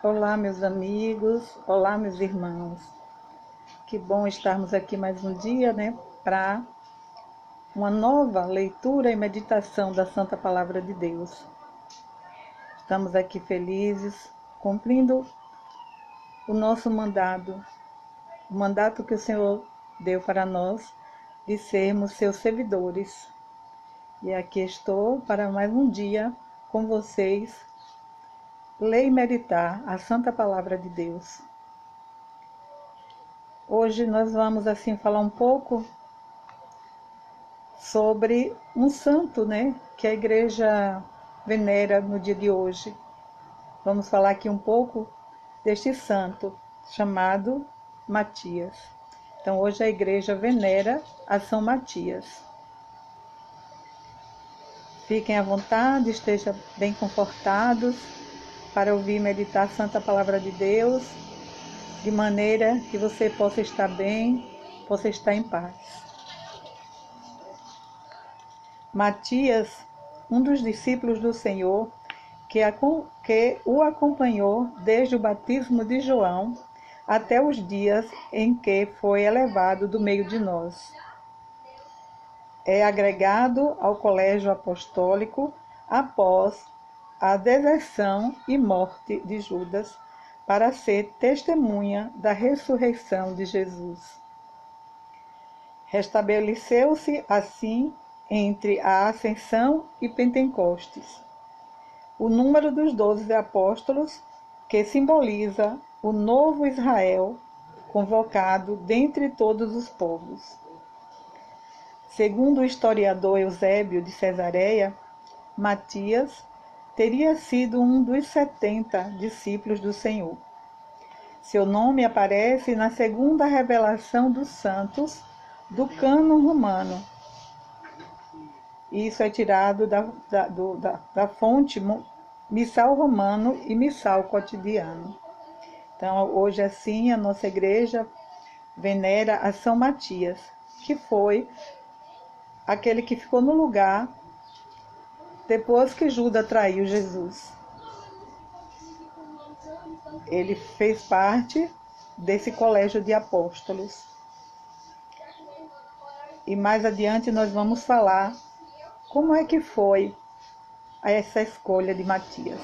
Olá, meus amigos, olá, meus irmãos. Que bom estarmos aqui mais um dia, para uma nova leitura e meditação da Santa Palavra de Deus. Estamos aqui felizes, cumprindo o nosso mandado, o mandato que o Senhor deu para nós de sermos seus servidores. E aqui estou para mais um dia com vocês, ler e meditar a Santa Palavra de Deus. Hoje nós vamos falar um pouco sobre um santo, que a igreja venera no dia de hoje. Vamos falar aqui um pouco deste santo chamado Matias. Então hoje a igreja venera a São Matias. Fiquem à vontade, estejam bem confortados para ouvir e meditar a Santa Palavra de Deus, de maneira que você possa estar bem, possa estar em paz. Matias, um dos discípulos do Senhor, que o acompanhou desde o batismo de João até os dias em que foi elevado do meio de nós. É agregado ao colégio apostólico após a deserção e morte de Judas, para ser testemunha da ressurreição de Jesus. Restabeleceu-se assim entre a Ascensão e Pentecostes o número dos 12 apóstolos, que simboliza o novo Israel convocado dentre todos os povos. Segundo o historiador Eusébio de Cesareia, Matias teria sido um dos 70 discípulos do Senhor. Seu nome aparece na segunda revelação dos santos do cânon romano. Isso é tirado da fonte Missal Romano e Missal Cotidiano. Então, hoje assim, a nossa igreja venera a São Matias, que foi aquele que ficou no lugar depois que Judas traiu Jesus. Ele fez parte desse colégio de apóstolos. E mais adiante nós vamos falar como é que foi essa escolha de Matias.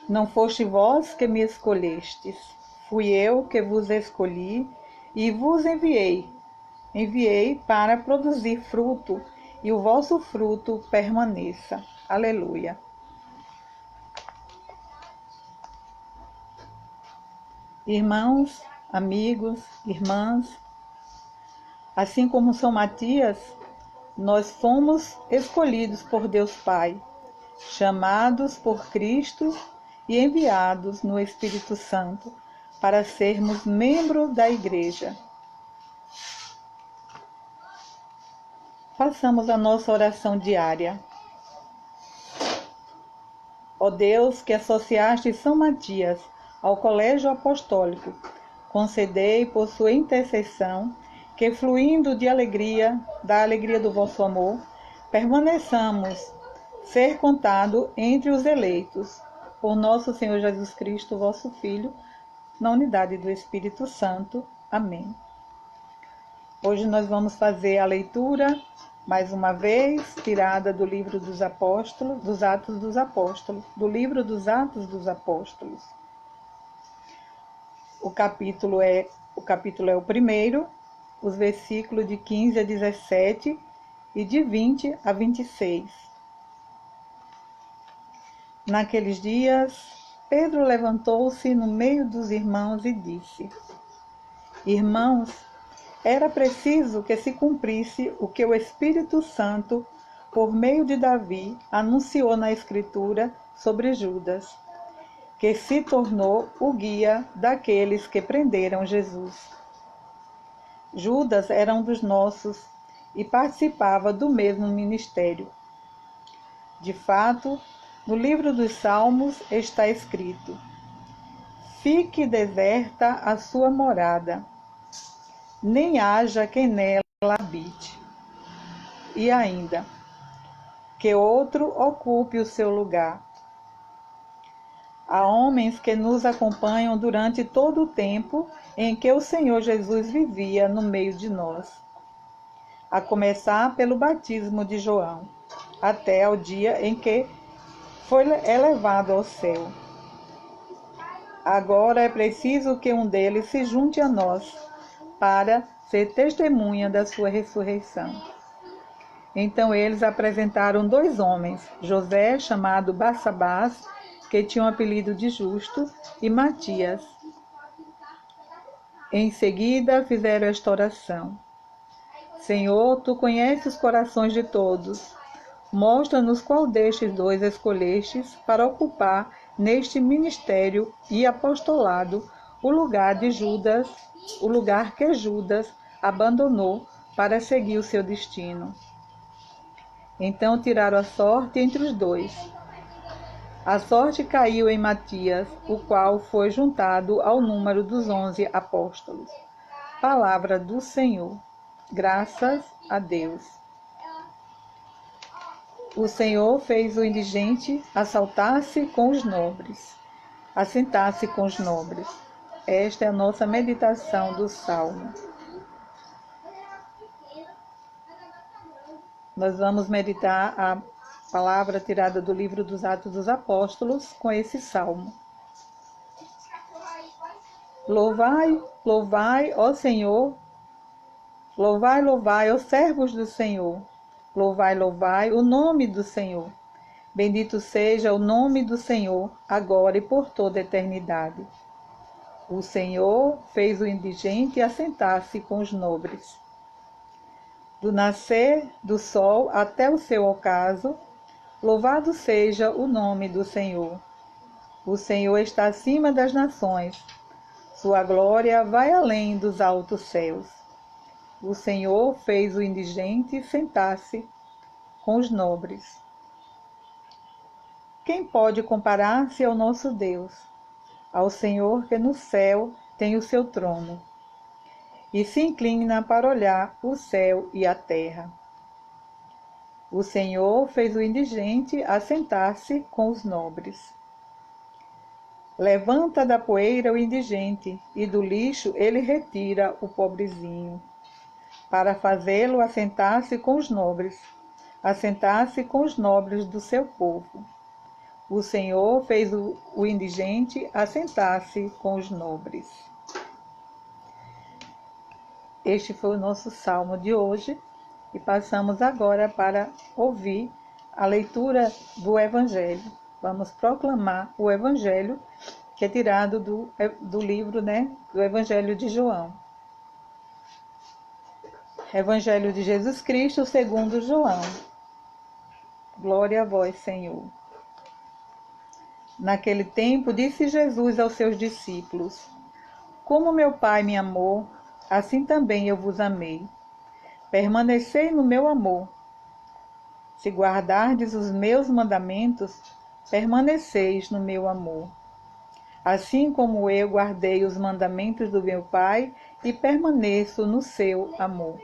Não foste vós que me escolhestes, fui eu que vos escolhi e vos enviei. Enviei para produzir fruto, e o vosso fruto permaneça. Aleluia. Irmãos, amigos, irmãs, assim como São Matias, nós fomos escolhidos por Deus Pai, chamados por Cristo e enviados no Espírito Santo para sermos membros da igreja. Façamos a nossa oração diária. Ó Deus, que associaste São Matias ao colégio apostólico, concedei por sua intercessão que, fluindo da alegria do vosso amor, permaneçamos ser contado entre os eleitos, por nosso Senhor Jesus Cristo, vosso Filho, na unidade do Espírito Santo. Amém. Hoje nós vamos fazer a leitura, mais uma vez, tirada do livro dos Apóstolos, dos Atos dos Apóstolos, do livro dos Atos dos Apóstolos. O capítulo é o primeiro, os versículos de 15 a 17 e de 20 a 26. Naqueles dias, Pedro levantou-se no meio dos irmãos e disse: Irmãos, era preciso que se cumprisse o que o Espírito Santo, por meio de Davi, anunciou na Escritura sobre Judas, que se tornou o guia daqueles que prenderam Jesus. Judas era um dos nossos e participava do mesmo ministério. De fato, no livro dos Salmos está escrito: Fique deserta a sua morada, nem haja quem nela habite. E ainda: que outro ocupe o seu lugar. Há homens que nos acompanham durante todo o tempo em que o Senhor Jesus vivia no meio de nós, a começar pelo batismo de João, até o dia em que foi elevado ao céu. Agora é preciso que um deles se junte a nós para ser testemunha da sua ressurreição. Então eles apresentaram 2 homens, José, chamado Barsabás, que tinha o apelido de Justo, e Matias. Em seguida fizeram esta oração: Senhor, tu conheces os corações de todos. Mostra-nos qual destes 2 escolhestes para ocupar neste ministério e apostolado o lugar que Judas abandonou para seguir o seu destino. Então tiraram a sorte entre os 2. A sorte caiu em Matias, o qual foi juntado ao número dos 11 apóstolos. Palavra do Senhor. Graças a Deus. O Senhor fez o indigente assentar-se com os nobres. Esta é a nossa meditação do Salmo. Nós vamos meditar a palavra tirada do livro dos Atos dos Apóstolos com esse salmo. Louvai, louvai, ó Senhor. Louvai, louvai, ó servos do Senhor. Louvai, louvai o nome do Senhor. Bendito seja o nome do Senhor, agora e por toda a eternidade. O Senhor fez o indigente assentar-se com os nobres. Do nascer do sol até o seu ocaso, louvado seja o nome do Senhor. O Senhor está acima das nações. Sua glória vai além dos altos céus. O Senhor fez o indigente sentar-se com os nobres. Quem pode comparar-se ao nosso Deus, ao Senhor que no céu tem o seu trono, e se inclina para olhar o céu e a terra? O Senhor fez o indigente assentar-se com os nobres. Levanta da poeira o indigente, e do lixo ele retira o pobrezinho, para fazê-lo assentar-se com os nobres, assentar-se com os nobres do seu povo. O Senhor fez o indigente assentar-se com os nobres. Este foi o nosso salmo de hoje, e passamos agora para ouvir a leitura do Evangelho. Vamos proclamar o Evangelho, que é tirado do livro, do Evangelho de João. Evangelho de Jesus Cristo segundo João. Glória a vós, Senhor. Naquele tempo, disse Jesus aos seus discípulos: Como meu Pai me amou, assim também eu vos amei. Permanecei no meu amor. Se guardardes os meus mandamentos, permaneceis no meu amor. Assim como eu guardei os mandamentos do meu Pai e permaneço no seu amor.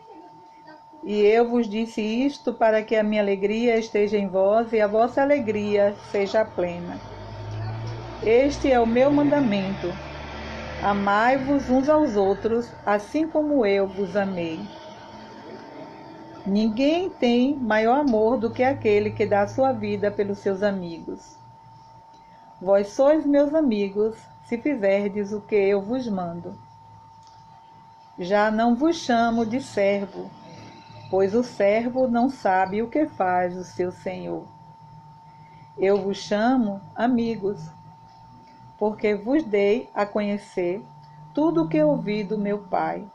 E eu vos disse isto para que a minha alegria esteja em vós e a vossa alegria seja plena. Este é o meu mandamento: amai-vos uns aos outros, assim como eu vos amei. Ninguém tem maior amor do que aquele que dá sua vida pelos seus amigos. Vós sois meus amigos, se fizerdes o que eu vos mando. Já não vos chamo de servo, pois o servo não sabe o que faz o seu senhor. Eu vos chamo amigos, porque vos dei a conhecer tudo o que ouvi do meu Pai.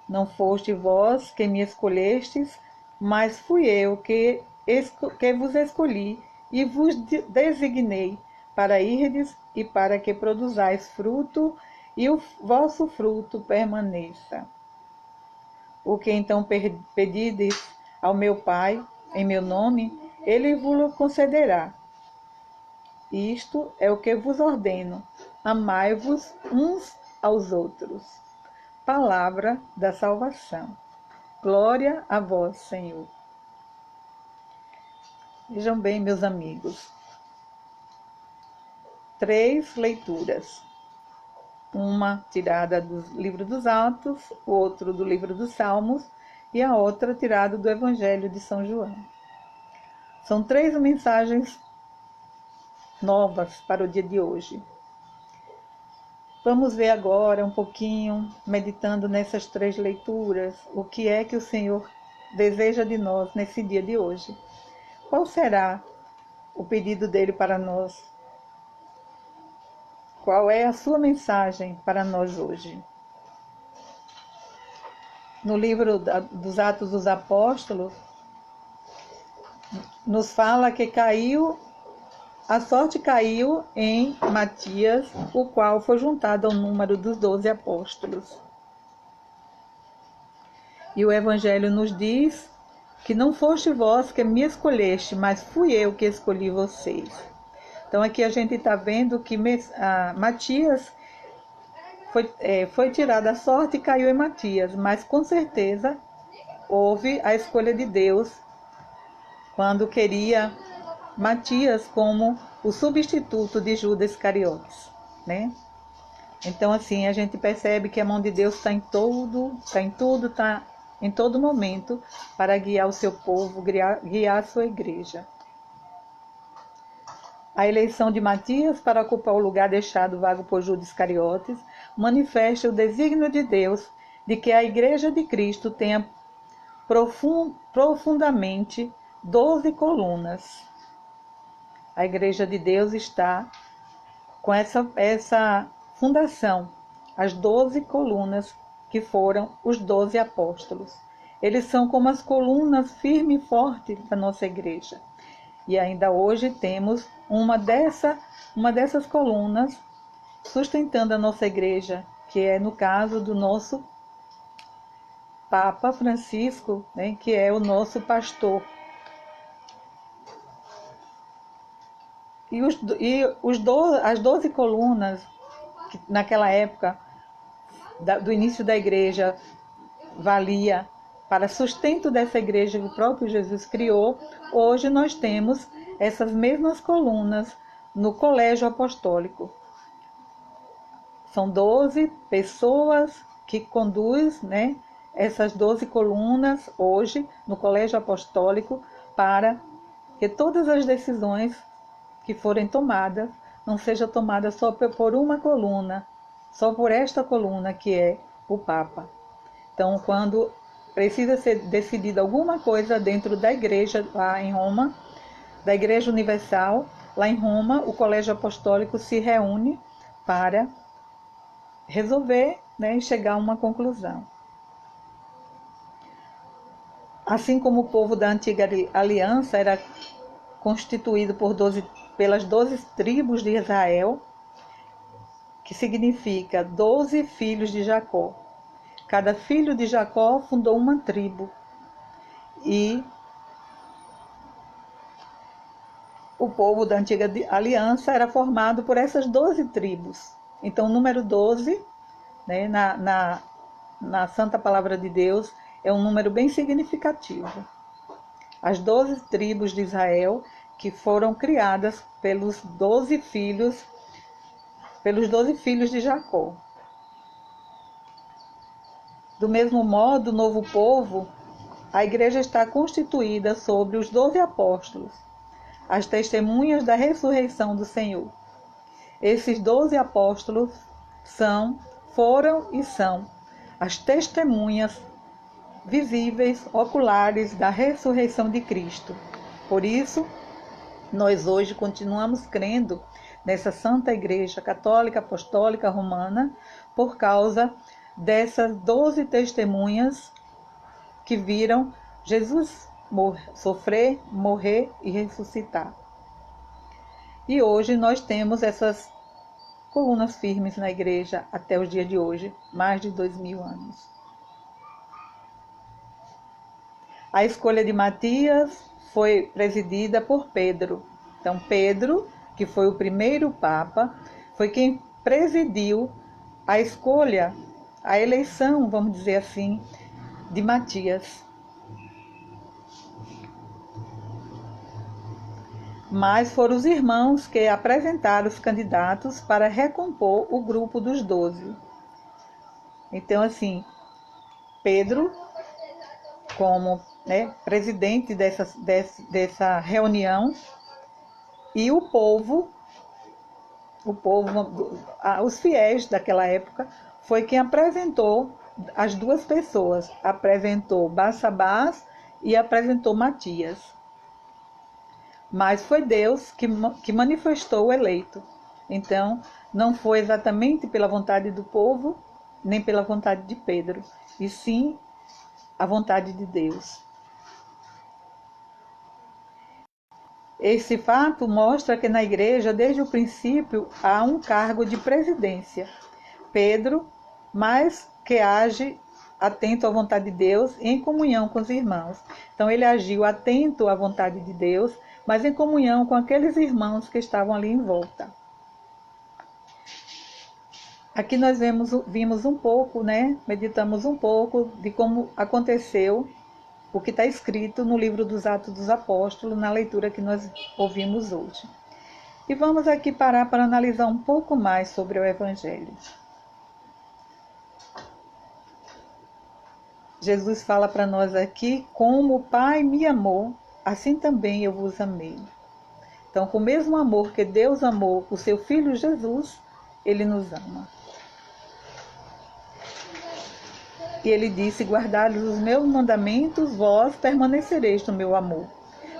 Não foste vós que me escolhestes, mas fui eu que vos escolhi e vos designei para irdes e para que produzais fruto e o vosso fruto permaneça. O que então pedides ao meu Pai em meu nome, ele vos concederá. Isto é o que vos ordeno: amai-vos uns aos outros. Palavra da salvação. Glória a vós, Senhor. Vejam bem, meus amigos. 3 leituras. Uma tirada do livro dos Atos, o outro do livro dos Salmos e a outra tirada do Evangelho de São João. São 3 mensagens novas para o dia de hoje. Vamos ver agora um pouquinho, meditando nessas 3 leituras, o que é que o Senhor deseja de nós nesse dia de hoje. Qual será o pedido dele para nós? Qual é a sua mensagem para nós hoje? No livro dos Atos dos Apóstolos, nos fala que a sorte caiu em Matias, o qual foi juntado ao número dos 12 apóstolos. E o Evangelho nos diz que não foste vós que me escolheste, mas fui eu que escolhi vocês. Então aqui a gente está vendo que Matias foi tirada a sorte e caiu em Matias, mas com certeza houve a escolha de Deus quando queria Matias como o substituto de Judas Iscariotes, né? Então assim a gente percebe que a mão de Deus está em tudo, está em todo momento para guiar o seu povo, guiar a sua igreja. A eleição de Matias para ocupar o lugar deixado vago por Judas Iscariotes manifesta o desígnio de Deus de que a Igreja de Cristo tenha profundamente 12 colunas. A Igreja de Deus está com essa fundação, as 12 colunas que foram os 12 apóstolos. Eles são como as colunas firmes e fortes da nossa igreja. E ainda hoje temos uma dessas colunas sustentando a nossa igreja, que é no caso do nosso Papa Francisco, né, que é o nosso pastor. As 12 colunas, que naquela época do início da igreja valia para sustento dessa igreja que o próprio Jesus criou, hoje nós temos essas mesmas colunas no colégio apostólico. São 12 pessoas que conduzem, né, essas 12 colunas hoje no colégio apostólico para que todas as decisões que forem tomadas não sejam tomadas só por uma coluna, só por esta coluna que é o Papa. Então, quando precisa ser decidida alguma coisa dentro da igreja lá em Roma, da Igreja Universal, lá em Roma, o Colégio Apostólico se reúne para resolver, né, e chegar a uma conclusão. Assim como o povo da antiga aliança era constituído pelas 12 tribos de Israel, que significa 12 filhos de Jacó. Cada filho de Jacó fundou uma tribo. E o povo da antiga aliança era formado por essas 12 tribos. Então, o número 12, né, na Santa Palavra de Deus, é um número bem significativo. As 12 tribos de Israel, que foram criadas pelos 12 filhos de Jacó. Do mesmo modo, o novo povo, a igreja está constituída sobre os 12 apóstolos, as testemunhas da ressurreição do Senhor. Esses 12 apóstolos foram e são as testemunhas visíveis, oculares da ressurreição de Cristo. Por isso, nós hoje continuamos crendo nessa Santa Igreja Católica Apostólica Romana por causa dessas 12 testemunhas que viram Jesus sofrer, morrer e ressuscitar. E hoje nós temos essas colunas firmes na igreja até os dias de hoje, mais de 2000 anos. A escolha de Matias foi presidida por Pedro. Então, Pedro, que foi o primeiro Papa, foi quem presidiu a escolha, a eleição, vamos dizer assim, de Matias. mas foram os irmãos que apresentaram os candidatos para recompor o grupo dos 12. Então, assim, Pedro, como presidente dessa reunião, e o povo, os fiéis daquela época, foi quem apresentou as duas pessoas, apresentou Barsabás e apresentou Matias. Mas foi Deus que manifestou o eleito. Então, não foi exatamente pela vontade do povo, nem pela vontade de Pedro, e sim a vontade de Deus. Esse fato mostra que na igreja, desde o princípio, há um cargo de presidência. Pedro, mas que age atento à vontade de Deus e em comunhão com os irmãos. Então ele agiu atento à vontade de Deus, mas em comunhão com aqueles irmãos que estavam ali em volta. Aqui nós vimos um pouco, meditamos um pouco de como aconteceu o que está escrito no livro dos Atos dos Apóstolos, na leitura que nós ouvimos hoje. E vamos aqui parar para analisar um pouco mais sobre o Evangelho. Jesus fala para nós aqui: como o Pai me amou, assim também eu vos amei. Então, com o mesmo amor que Deus amou o seu Filho Jesus, Ele nos ama. E Ele disse: guardai os meus mandamentos, vós permanecereis no meu amor.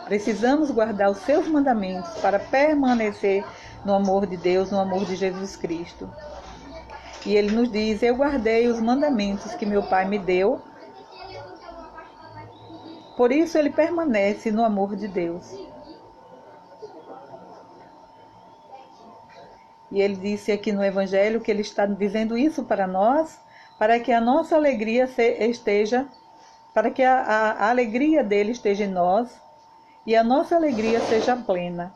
Precisamos guardar os seus mandamentos para permanecer no amor de Deus, no amor de Jesus Cristo. E Ele nos diz: eu guardei os mandamentos que meu Pai me deu. Por isso ele permanece no amor de Deus. E ele disse aqui no Evangelho que ele está dizendo isso para nós, para que a nossa alegria esteja, para que a alegria dele esteja em nós e a nossa alegria seja plena.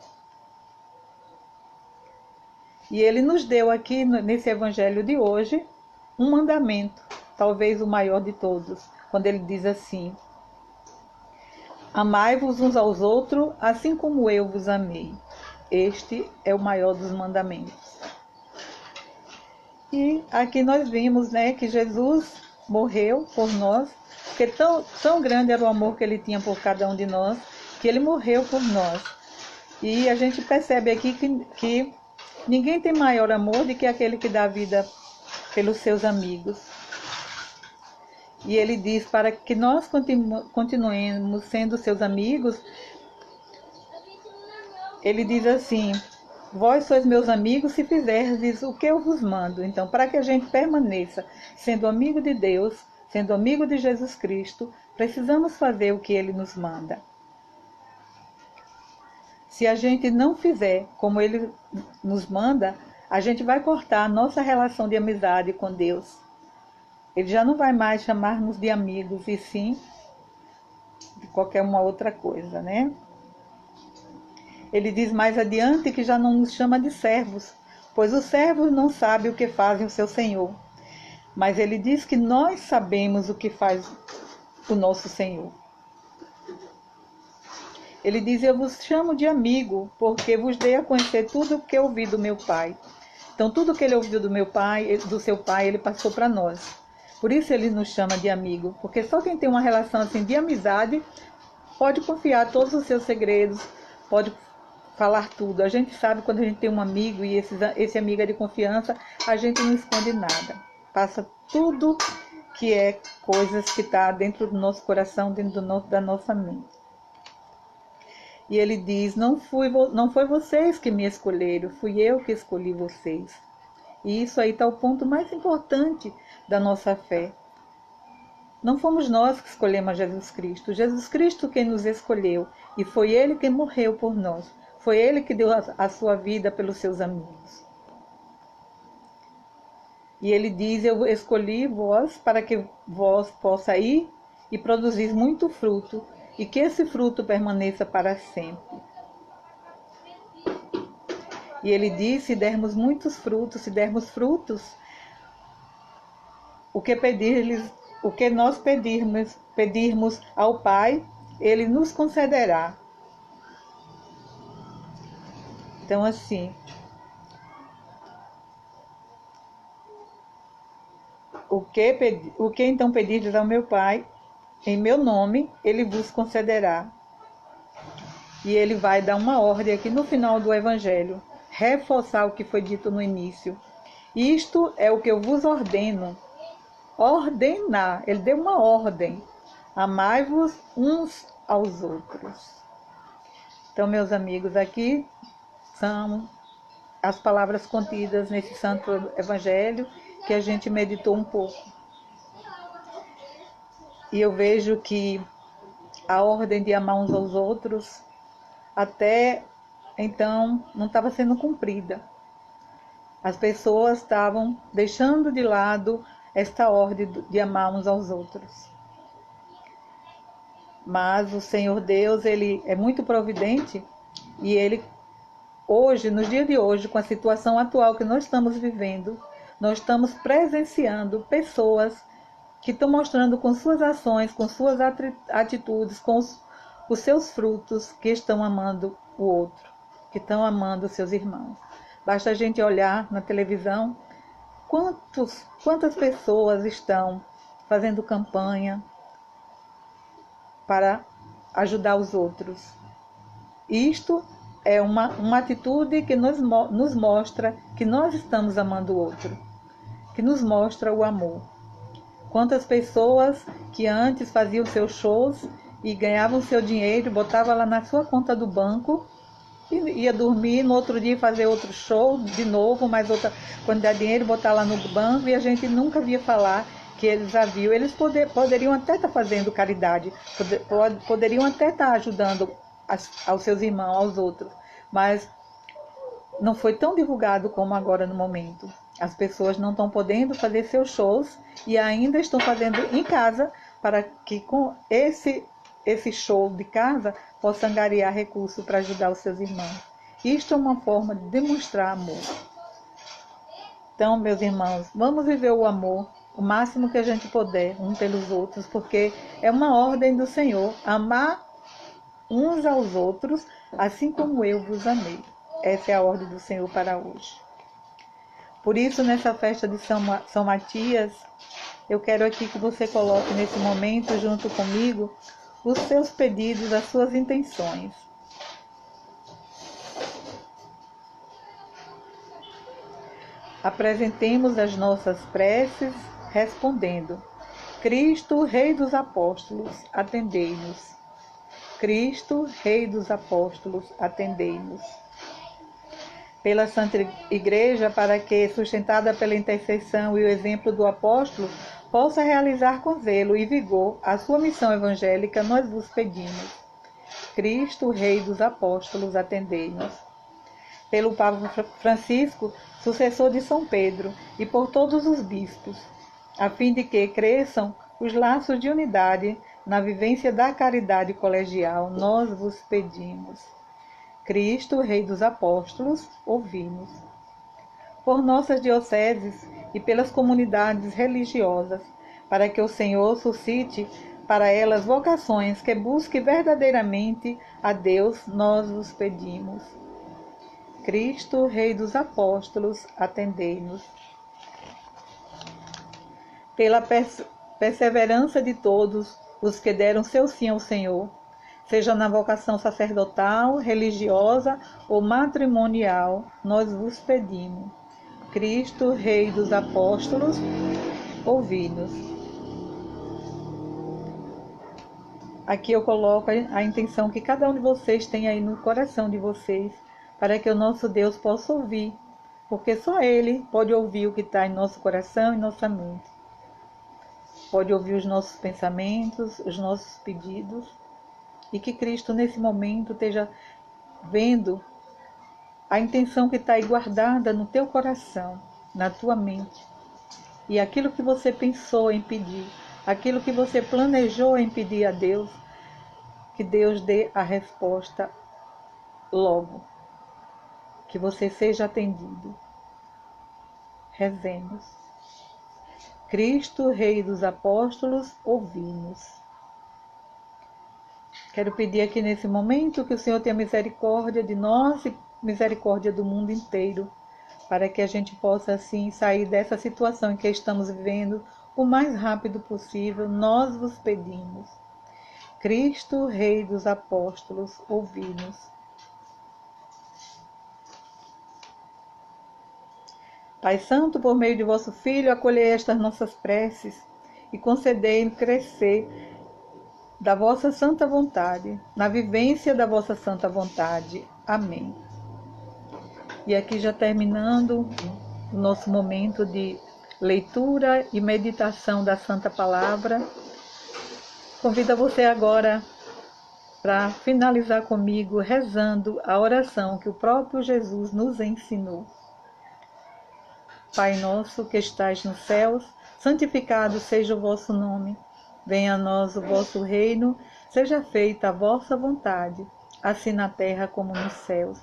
E ele nos deu aqui, nesse Evangelho de hoje, um mandamento, talvez o maior de todos, quando ele diz assim: amai-vos uns aos outros, assim como eu vos amei. Este é o maior dos mandamentos. E aqui nós vimos, que Jesus morreu por nós, porque tão grande era o amor que ele tinha por cada um de nós, que ele morreu por nós. E a gente percebe aqui que ninguém tem maior amor do que aquele que dá a vida pelos seus amigos. E ele diz para que nós continuemos sendo seus amigos. Ele diz assim: vós sois meus amigos se fizerdes o que eu vos mando. Então, para que a gente permaneça sendo amigo de Deus, sendo amigo de Jesus Cristo, precisamos fazer o que ele nos manda. Se a gente não fizer como ele nos manda, a gente vai cortar a nossa relação de amizade com Deus. Ele já não vai mais chamar-nos de amigos, e sim de qualquer uma outra coisa, Ele diz mais adiante que já não nos chama de servos, pois os servos não sabem o que fazem o seu Senhor. Mas ele diz que nós sabemos o que faz o nosso Senhor. Ele diz: eu vos chamo de amigo, porque vos dei a conhecer tudo o que ouvi do meu Pai. Então, tudo que ele ouviu do meu Pai, do seu Pai, ele passou para nós. Por isso ele nos chama de amigo, porque só quem tem uma relação assim de amizade pode confiar todos os seus segredos, pode falar tudo. A gente sabe quando a gente tem um amigo e esse amigo é de confiança, a gente não esconde nada. Passa tudo que é coisas que está dentro do nosso coração, dentro da nossa mente. E ele diz: não foi vocês que me escolheram, fui eu que escolhi vocês. E isso aí está o ponto mais importante da nossa fé. Não fomos nós que escolhemos Jesus Cristo quem nos escolheu, e foi Ele quem morreu por nós. Foi Ele que deu a sua vida pelos seus amigos. E Ele diz: eu escolhi vós para que vós possa ir e produzir muito fruto, e que esse fruto permaneça para sempre. E Ele diz: se dermos muitos frutos, se dermos frutos, o que nós pedirmos ao Pai, Ele nos concederá. Então, assim, o que então pedirdes ao meu Pai, em meu nome, ele vos concederá. E ele vai dar uma ordem aqui no final do Evangelho, reforçar o que foi dito no início. Isto é o que eu vos ordeno. Ordenar, ele deu uma ordem. Amai-vos uns aos outros. Então, meus amigos, aqui são as palavras contidas nesse santo evangelho que a gente meditou um pouco. E eu vejo que a ordem de amar uns aos outros até então não estava sendo cumprida. As pessoas estavam deixando de lado esta ordem de amar uns aos outros. Mas o Senhor Deus, ele é muito providente e ele hoje, nos dias de hoje, com a situação atual que nós estamos vivendo, nós estamos presenciando pessoas que estão mostrando com suas ações, com suas atitudes, com os seus frutos, que estão amando o outro, que estão amando os seus irmãos. Basta a gente olhar na televisão quantas pessoas estão fazendo campanha para ajudar os outros. Isto é uma atitude que nos mostra que nós estamos amando o outro, que nos mostra o amor. Quantas pessoas que antes faziam seus shows e ganhavam seu dinheiro, botavam lá na sua conta do banco e ia dormir, no outro dia fazer outro show de novo, mais outra quantidade de dinheiro, botar lá no banco, e a gente nunca via falar que eles haviam. Eles poderiam até estar fazendo caridade, poderiam até estar ajudando aos seus irmãos, aos outros, mas não foi tão divulgado como agora no momento. As pessoas não estão podendo fazer seus shows e ainda estão fazendo em casa para que com esse show de casa possa angariar recursos para ajudar os seus irmãos. Isto é uma forma de demonstrar amor. Então, meus irmãos, vamos viver o amor o máximo que a gente puder, uns pelos outros, porque é uma ordem do Senhor, amar uns aos outros, assim como eu vos amei. Essa é a ordem do Senhor para hoje. Por isso, nessa festa de São Matias, eu quero aqui que você coloque nesse momento, junto comigo, os seus pedidos, as suas intenções. Apresentemos as nossas preces, respondendo: Cristo, Rei dos Apóstolos, atendei-nos. Cristo, Rei dos Apóstolos, atendei-nos. Pela Santa Igreja, para que, sustentada pela intercessão e o exemplo do apóstolo, possa realizar com zelo e vigor a sua missão evangélica, nós vos pedimos. Cristo, Rei dos Apóstolos, atendei-nos. Pelo Papa Francisco, sucessor de São Pedro, e por todos os bispos, a fim de que cresçam os laços de unidade na vivência da caridade colegial, nós vos pedimos. Cristo, Rei dos Apóstolos, ouvi-nos. Por nossas dioceses e pelas comunidades religiosas, para que o Senhor suscite para elas vocações que busquem verdadeiramente a Deus, nós vos pedimos. Cristo, Rei dos Apóstolos, atendei-nos. Pela perseverança de todos os que deram seu sim ao Senhor, seja na vocação sacerdotal, religiosa ou matrimonial, nós vos pedimos. Cristo, Rei dos Apóstolos, ouvi-nos. Aqui eu coloco a intenção que cada um de vocês tem aí no coração de vocês, para que o nosso Deus possa ouvir, porque só Ele pode ouvir o que está em nosso coração e nossa mente. Pode ouvir os nossos pensamentos, os nossos pedidos, e que Cristo nesse momento esteja vendo a intenção que está aí guardada no teu coração, na tua mente. E aquilo que você pensou em pedir, aquilo que você planejou em pedir a Deus, que Deus dê a resposta logo. Que você seja atendido. Rezemos. Cristo, Rei dos Apóstolos, ouvi-nos. Quero pedir aqui nesse momento que o Senhor tenha misericórdia de nós e misericórdia do mundo inteiro, para que a gente possa assim sair dessa situação em que estamos vivendo o mais rápido possível. Nós vos pedimos. Cristo, Rei dos Apóstolos, ouvi-nos. Pai Santo, por meio de vosso Filho, acolhei estas nossas preces e concedei crescer da vossa santa vontade, na vivência da vossa santa vontade. Amém. E aqui já terminando o nosso momento de leitura e meditação da Santa Palavra, convido você agora para finalizar comigo rezando a oração que o próprio Jesus nos ensinou. Pai nosso que estais nos céus, santificado seja o vosso nome. Venha a nós o vosso reino, seja feita a vossa vontade, assim na terra como nos céus.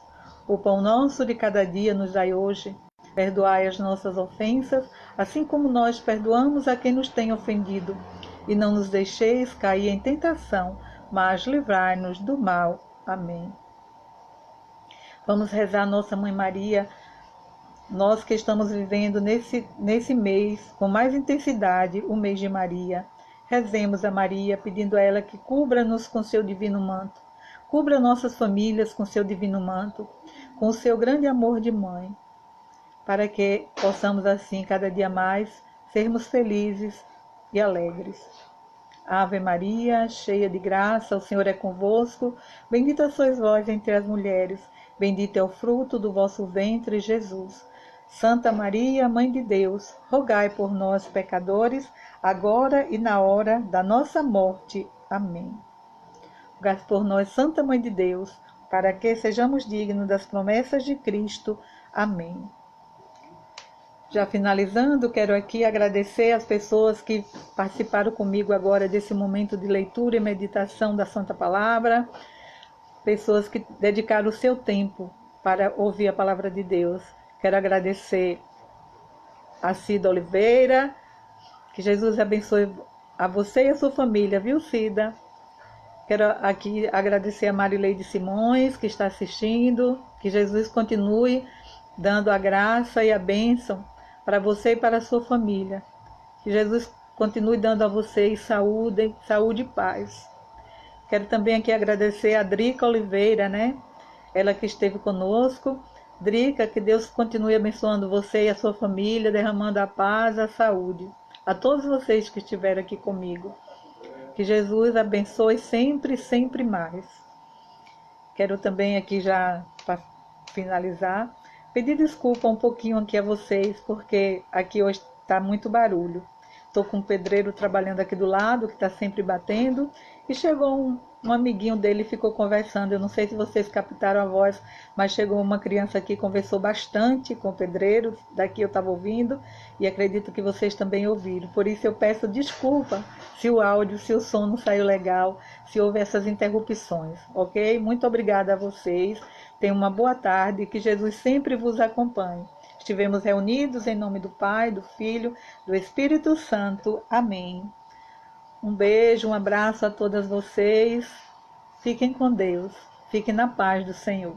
O pão nosso de cada dia nos dai hoje. Perdoai as nossas ofensas, assim como nós perdoamos a quem nos tem ofendido. E não nos deixeis cair em tentação, mas livrai-nos do mal. Amém. Vamos rezar Nossa Mãe Maria, nós que estamos vivendo nesse mês, com mais intensidade, o mês de Maria. Rezemos a Maria, pedindo a ela que cubra-nos com seu divino manto. Cubra nossas famílias com seu divino manto, com o seu grande amor de mãe, para que possamos assim, cada dia mais, sermos felizes e alegres. Ave Maria, cheia de graça, o Senhor é convosco. Bendita sois vós entre as mulheres, bendito é o fruto do vosso ventre, Jesus. Santa Maria, Mãe de Deus, rogai por nós, pecadores, agora e na hora da nossa morte. Amém. Rogai por nós, Santa Mãe de Deus, para que sejamos dignos das promessas de Cristo. Amém. Já finalizando, quero aqui agradecer as pessoas que participaram comigo agora desse momento de leitura e meditação da Santa Palavra, pessoas que dedicaram o seu tempo para ouvir a Palavra de Deus. Quero agradecer a Cida Oliveira, que Jesus abençoe a você e a sua família, viu, Cida? Quero aqui agradecer a Marileide Simões, que está assistindo, que Jesus continue dando a graça e a bênção para você e para a sua família. Que Jesus continue dando a vocês saúde e paz. Quero também aqui agradecer a Drica Oliveira, né? Ela que esteve conosco. Drica, que Deus continue abençoando você e a sua família, derramando a paz, a saúde. A todos vocês que estiveram aqui comigo. Que Jesus abençoe sempre, sempre mais. Quero também aqui já, para finalizar, pedir desculpa um pouquinho aqui a vocês, porque aqui hoje está muito barulho. Estou com um pedreiro trabalhando aqui do lado, que está sempre batendo, e chegou um amiguinho dele e ficou conversando. Eu não sei se vocês captaram a voz, mas chegou uma criança aqui, conversou bastante com o pedreiro, daqui eu estava ouvindo, e acredito que vocês também ouviram. Por isso eu peço desculpa se o áudio, se o som não saiu legal, se houve essas interrupções, ok? Muito obrigada a vocês. Tenham uma boa tarde, que Jesus sempre vos acompanhe. Estivemos reunidos em nome do Pai, do Filho, do Espírito Santo. Amém. Um beijo, um abraço a todas vocês. Fiquem com Deus. Fiquem na paz do Senhor.